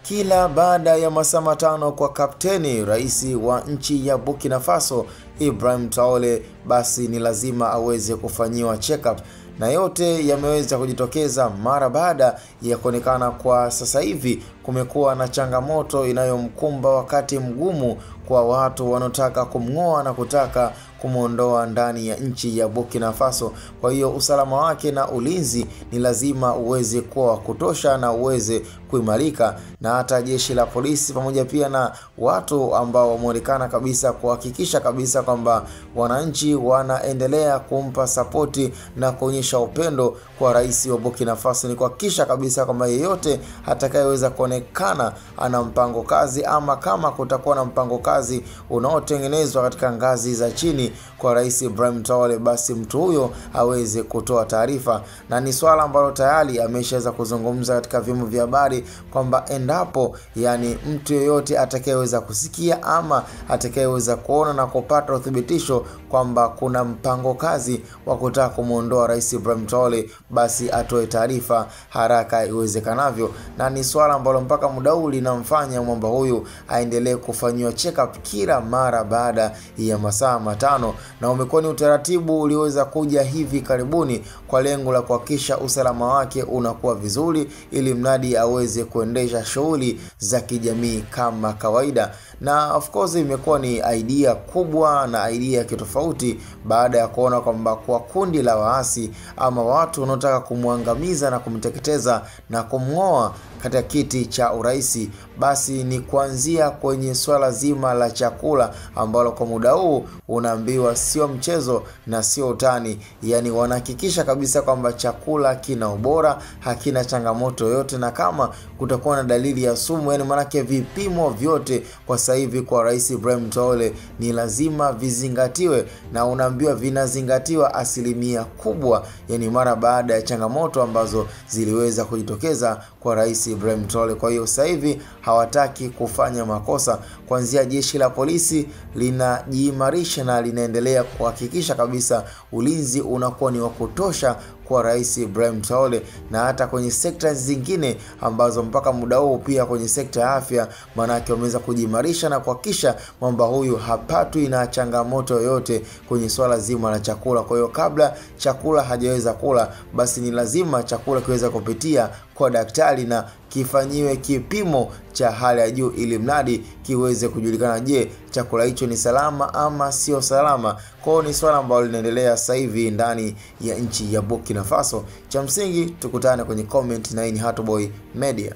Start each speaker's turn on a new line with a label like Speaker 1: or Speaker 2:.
Speaker 1: Kila baada ya masaa matano kwa kapteni rais wa nchi ya Burkina Faso Ibrahim Traore, basi ni lazima aweze kufanyiwa check-up, na yote yameweza kujitokeza mara baada ya kuonekana kwa sasa hivi kumekuwa na changamoto inayomkumba wakati mgumu kwa watu wanaotaka kumngoa na kutaka kumuondoa ndani ya nchi ya Burkina Faso. Kwa hiyo usalama wake na ulinzi ni lazima uweze kuwa kutosha na uweze kuimarika, na hata jeshi la polisi pamoja pia na watu ambao wameonekana kabisa kuhakikisha kabisa kwamba wananchi wanaendelea kumpa sapoti na kuonyesha upendo kwa rais wa Burkina Faso, ni kuhakikisha kabisa kwamba yeyote atakayeweza kuonekana ana mpango kazi, ama kama kutakuwa na mpango kazi unaotengenezwa katika ngazi za chini kwa rais Ibrahim Traore, basi mtu huyo aweze kutoa taarifa. Na ni swala ambalo tayari ameshaweza kuzungumza katika vyombo vya habari kwamba endapo mtu yeyote atakayeweza kusikia ama atakayeweza kuona na kupata uthibitisho kwamba kuna mpango kazi wa kutaka kumuondoa rais Ibrahim Traore, basi atoe taarifa haraka iwezekanavyo. Na ni swala ambalo mpaka muda huu linamfanya mwamba huyu aendelee kufanywa check up kila mara baada ya masaa matano, na umekuwa ni utaratibu ulioweza kuja hivi karibuni kwa lengo la kuhakikisha usalama wake unakuwa vizuri, ili mradi aweze kuendesha shughuli za kijamii kama kawaida. Na of course imekuwa ni idea kubwa na idea kitofauti baada ya kuona kwamba kwa kundi la waasi ama watu wanaotaka kumwangamiza na kumteketeza na kumngoa katika kiti cha uraisi, basi ni kuanzia kwenye swala zima la chakula ambalo kwa muda huu unaambiwa sio mchezo na sio utani. Wanahakikisha kabisa kwamba chakula kina ubora, hakina changamoto yoyote, na kama kutakuwa na dalili ya sumu, manake vipimo vyote kwa sasa hivi kwa rais Ibrahim Traore ni lazima vizingatiwe, na unaambiwa vinazingatiwa asilimia kubwa, mara baada ya changamoto ambazo ziliweza kujitokeza kwa rais Ibrahim Traore. Kwa hiyo sasa hivi hawataki kufanya makosa. Kuanzia jeshi la polisi linajiimarisha na linaendelea kuhakikisha kabisa ulinzi unakuwa ni wa kutosha kwa rais Ibrahim Traore, na hata kwenye sekta zingine ambazo mpaka muda huu pia kwenye sekta ya afya, manake wameweza kujiimarisha na kuhakikisha kwamba huyu hapatwi na changamoto yoyote kwenye swala zima la chakula. Kwa hiyo kabla chakula hajaweza kula, basi ni lazima chakula kiweza kupitia kwa daktari na kifanyiwe kipimo cha hali ya juu, ili mradi kiweze kujulikana, je, chakula hicho ni salama ama sio salama. Kwa hiyo ni swala ambalo linaendelea sasa hivi ndani ya nchi ya Burkina Faso. Cha msingi tukutane kwenye comment, na hii ni Hot Boy Media.